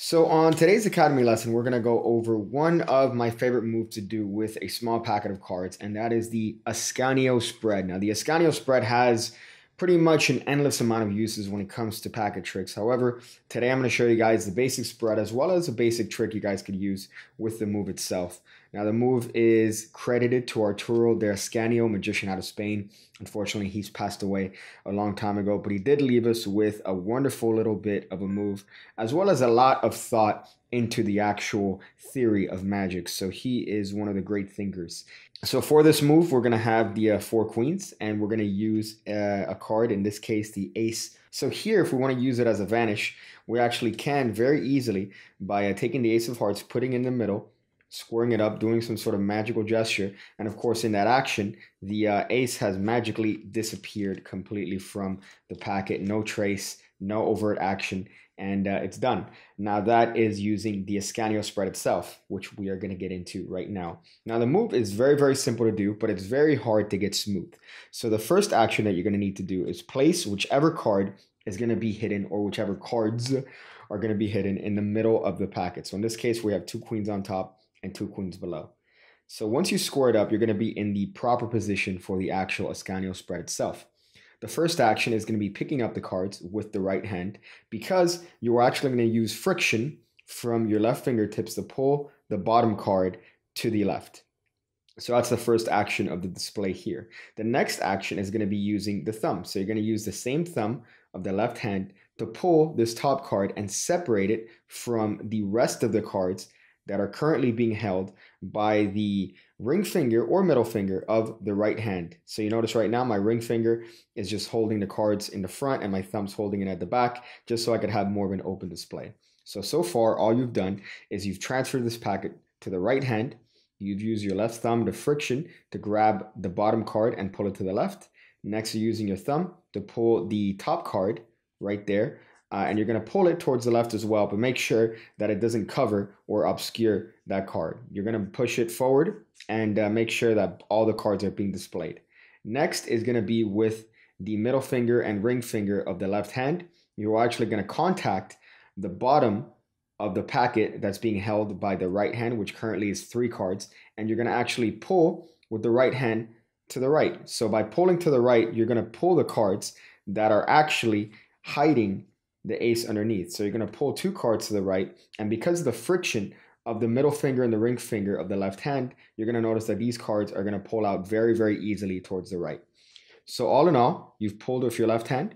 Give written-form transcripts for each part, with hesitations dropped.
So on today's Academy lesson, we're going to go over one of my favorite moves to do with a small packet of cards, and that is the Ascanio Spread. Now, the Ascanio Spread has pretty much an endless amount of uses when it comes to packet tricks. However, today I'm going to show you guys the basic spread as well as a basic trick you guys could use with the move itself. Now, the move is credited to Arturo de Ascanio, magician out of Spain. Unfortunately, he's passed away a long time ago, but he did leave us with a wonderful little bit of a move, as well as a lot of thought into the actual theory of magic. So he is one of the great thinkers. So for this move, we're going to have the 4 queens, and we're going to use a card, in this case, the ace. So here, if we want to use it as a vanish, we actually can very easily by taking the ace of hearts, putting it in the middle, squaring it up, doing some sort of magical gesture. And of course, in that action, the ace has magically disappeared completely from the packet. No trace, no overt action, and it's done. Now that is using the Ascanio Spread itself, which we are going to get into right now. Now the move is very, very simple to do, but it's very hard to get smooth. So the first action that you're going to need to do is place whichever card is going to be hidden, or whichever cards are going to be hidden in the middle of the packet. So in this case, we have 2 queens on top and 2 queens below. So once you score it up, you're going to be in the proper position for the actual Ascanio Spread itself. The first action is going to be picking up the cards with the right hand, because you are actually going to use friction from your left fingertips to pull the bottom card to the left. So that's the first action of the display here. The next action is going to be using the thumb. So you're going to use the same thumb of the left hand to pull this top card and separate it from the rest of the cards that are currently being held by the ring finger or middle finger of the right hand. So you notice right now my ring finger is just holding the cards in the front and my thumb's holding it at the back, just so I could have more of an open display. So far all you've done is you've transferred this packet to the right hand. You've used your left thumb to friction to grab the bottom card and pull it to the left. Next, you're using your thumb to pull the top card right there. And you're going to pull it towards the left as well, but make sure that it doesn't cover or obscure that card. You're going to push it forward and make sure that all the cards are being displayed. Next is going to be with the middle finger and ring finger of the left hand. You're actually going to contact the bottom of the packet that's being held by the right hand, which currently is 3 cards, and you're going to actually pull with the right hand to the right. So by pulling to the right, you're going to pull the cards that are actually hiding the ace underneath. So you're going to pull 2 cards to the right, and because of the friction of the middle finger and the ring finger of the left hand, you're going to notice that these cards are going to pull out very, very easily towards the right. So all in all, you've pulled with your left hand,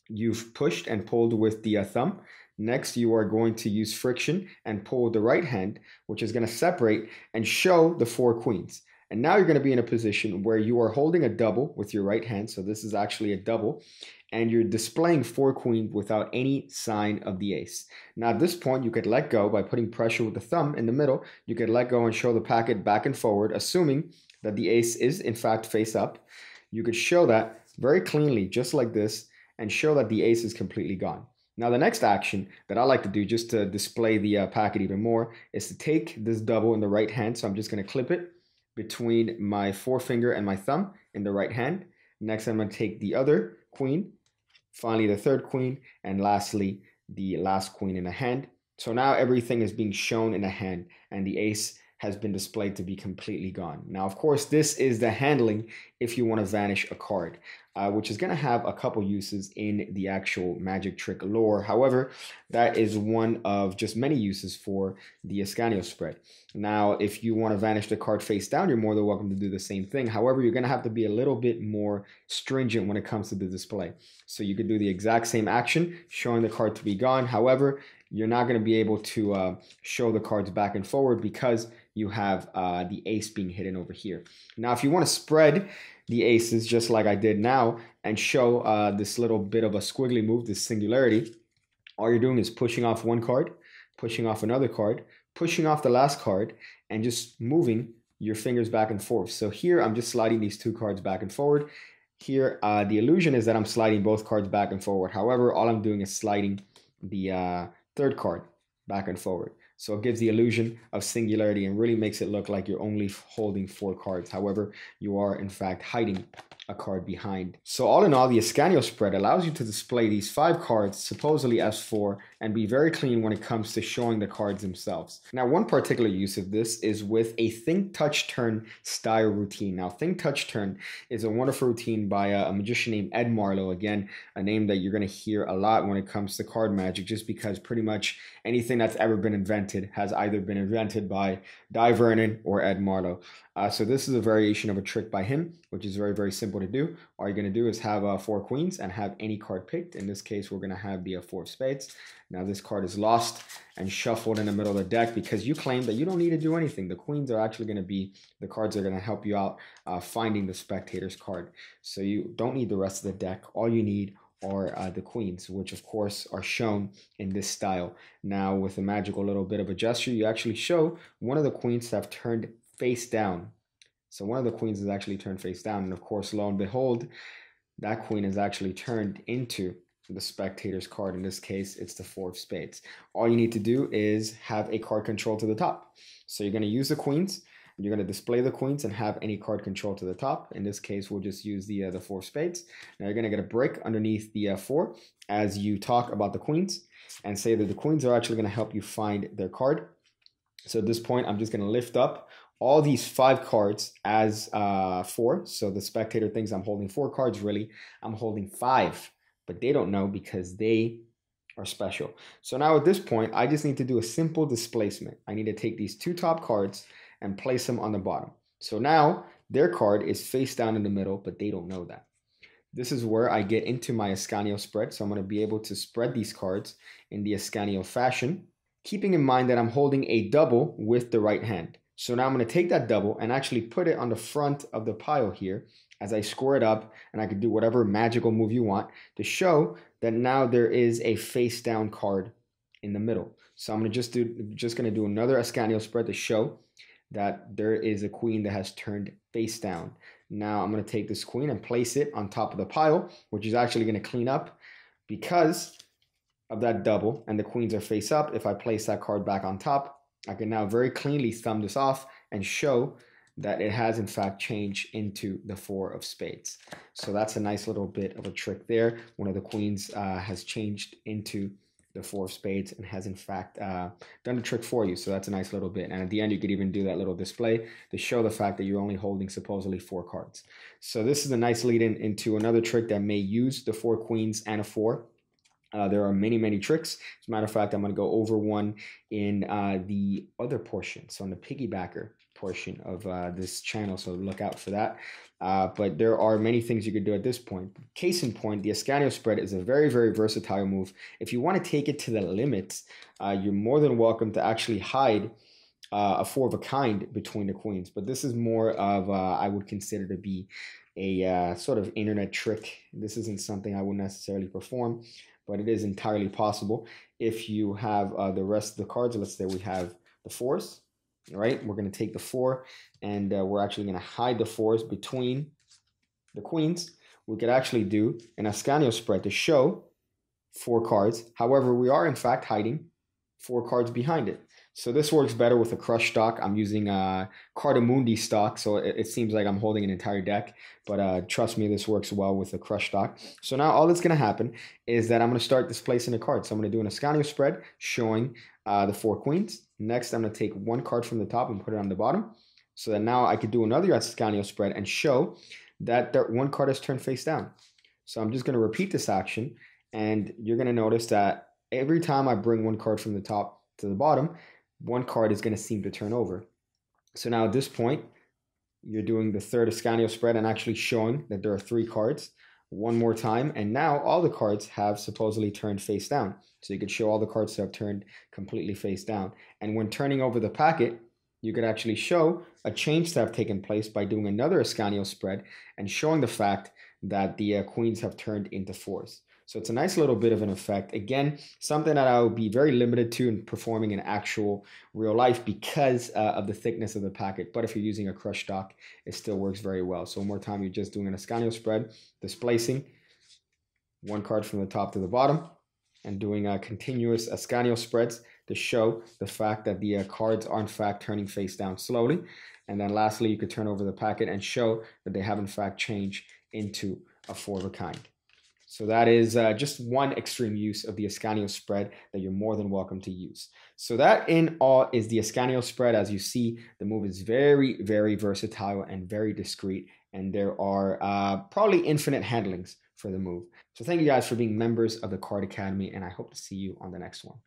you've pushed and pulled with the thumb. Next, you are going to use friction and pull with the right hand, which is going to separate and show the 4 queens. And now you're going to be in a position where you are holding a double with your right hand. So this is actually a double, and you're displaying 4 queens without any sign of the ace. Now at this point, you could let go by putting pressure with the thumb in the middle. You could let go and show the packet back and forward, assuming that the ace is in fact face up. You could show that very cleanly, just like this, and show that the ace is completely gone. Now the next action that I like to do, just to display the packet even more, is to take this double in the right hand. So I'm just going to clip it between my forefinger and my thumb in the right hand. Next, I'm going to take the other queen, finally the third queen, and lastly the last queen in the hand. So now everything is being shown in the hand, and the ace has been displayed to be completely gone. Now, of course, this is the handling if you want to vanish a card, which is going to have a couple uses in the actual magic trick lore. However, that is one of just many uses for the Ascanio Spread. Now, if you want to vanish the card face down, you're more than welcome to do the same thing. However, you're going to have to be a little bit more stringent when it comes to the display. So you could do the exact same action, showing the card to be gone. However, you're not going to be able to show the cards back and forward because you have the ace being hidden over here. Now, if you want to spread the aces just like I did now and show this little bit of a squiggly move, this singularity, all you're doing is pushing off one card, pushing off another card, pushing off the last card, and just moving your fingers back and forth. So here, I'm just sliding these 2 cards back and forward. Here, the illusion is that I'm sliding both cards back and forward. However, all I'm doing is sliding the third card back and forward. So it gives the illusion of singularity and really makes it look like you're only holding 4 cards. However, you are in fact hiding a card behind. So all in all, the Ascanio Spread allows you to display these 5 cards, supposedly as 4, and be very clean when it comes to showing the cards themselves. Now, one particular use of this is with a Think, Touch, Turn style routine. Now, Think, Touch, Turn is a wonderful routine by a magician named Ed Marlowe. Again, a name that you're going to hear a lot when it comes to card magic, just because pretty much anything that's ever been invented has either been invented by Di Vernon or Ed Marlowe. So this is a variation of a trick by him, which is very, very simple to do. All you're going to do is have 4 queens and have any card picked. In this case, we're going to have the 4 of spades. Now this card is lost and shuffled in the middle of the deck because you claim that you don't need to do anything. The queens are actually going to be the cards that are going to help you out finding the spectator's card. So you don't need the rest of the deck. All you need are the queens, which of course are shown in this style. Now with a magical little bit of a gesture, you actually show one of the queens to have turned face down. So one of the queens is actually turned face down, and of course, lo and behold, that queen is actually turned into the spectator's card. In this case, it's the 4 of spades. All you need to do is have a card control to the top. So you're going to use the queens, you're going to display the queens and have any card control to the top. In this case, we'll just use the 4 of spades. Now you're going to get a break underneath the 4 as you talk about the queens and say that the queens are actually going to help you find their card. So at this point, I'm just going to lift up all these 5 cards as 4. So the spectator thinks I'm holding 4 cards. Really, I'm holding 5, but they don't know because they are special. So now at this point, I just need to do a simple displacement. I need to take these 2 top cards and place them on the bottom. So now their card is face down in the middle, but they don't know that. This is where I get into my Ascanio spread. So I'm going to be able to spread these cards in the Ascanio fashion, keeping in mind that I'm holding a double with the right hand. So now I'm going to take that double and actually put it on the front of the pile here as I score it up, and I can do whatever magical move you want to show that now there is a face down card in the middle. So I'm just going to do another Ascanio spread to show that there is a queen that has turned face down. Now I'm going to take this queen and place it on top of the pile, which is actually going to clean up because of that double, and the queens are face up. If I place that card back on top, I can now very cleanly thumb this off and show that it has in fact changed into the 4 of spades. So that's a nice little bit of a trick there. One of the queens has changed into the 4 of spades and has in fact done the trick for you. So that's a nice little bit. And at the end, you could even do that little display to show the fact that you're only holding supposedly 4 cards. So this is a nice lead in into another trick that may use the 4 queens and a 4. There are many, many tricks. As a matter of fact, I'm going to go over one in the other portion, so in the piggybacker portion of this channel, so look out for that. But there are many things you could do at this point. Case in point, the Ascanio spread is a very, very versatile move. If you want to take it to the limits, you're more than welcome to actually hide a 4 of a kind between the queens. But this is more of, I would consider to be a sort of internet trick. This isn't something I would necessarily perform, but it is entirely possible. If you have the rest of the cards, let's say we have the 4s, right? We're going to take the 4 and we're actually going to hide the 4s between the queens. We could actually do an Ascanio spread to show 4 cards. However, we are in fact hiding 4 cards behind it. So this works better with a crush stock. I'm using Cardamundi stock, so it seems like I'm holding an entire deck, but trust me, this works well with a crush stock. So now all that's going to happen is that I'm going to start displacing the cards. So I'm going to do an Ascanio spread showing the 4 queens. Next, I'm going to take 1 card from the top and put it on the bottom. So that now I could do another Ascanio spread and show that 1 card is turned face down. So I'm just going to repeat this action, and you're going to notice that every time I bring 1 card from the top to the bottom, 1 card is going to seem to turn over. So now at this point, you're doing the 3rd Ascanio spread and actually showing that there are 3 cards one more time. And now all the cards have supposedly turned face down. So you could show all the cards that have turned completely face down. And when turning over the packet, you could actually show a change to have taken place by doing another Ascanio spread and showing the fact that the queens have turned into 4s. So it's a nice little bit of an effect. Again, something that I would be very limited to in performing in actual real life because of the thickness of the packet. But if you're using a crush stock, it still works very well. So one more time, you're just doing an Ascanio spread, displacing 1 card from the top to the bottom, and doing continuous Ascanio spreads to show the fact that the cards are in fact turning face down slowly. And then lastly, you could turn over the packet and show that they have in fact changed into a 4 of a kind. So that is just one extreme use of the Ascanio spread that you're more than welcome to use. So that in all is the Ascanio spread. As you see, the move is very, very versatile and very discreet. And there are probably infinite handlings for the move. So thank you guys for being members of the Card Academy, and I hope to see you on the next one.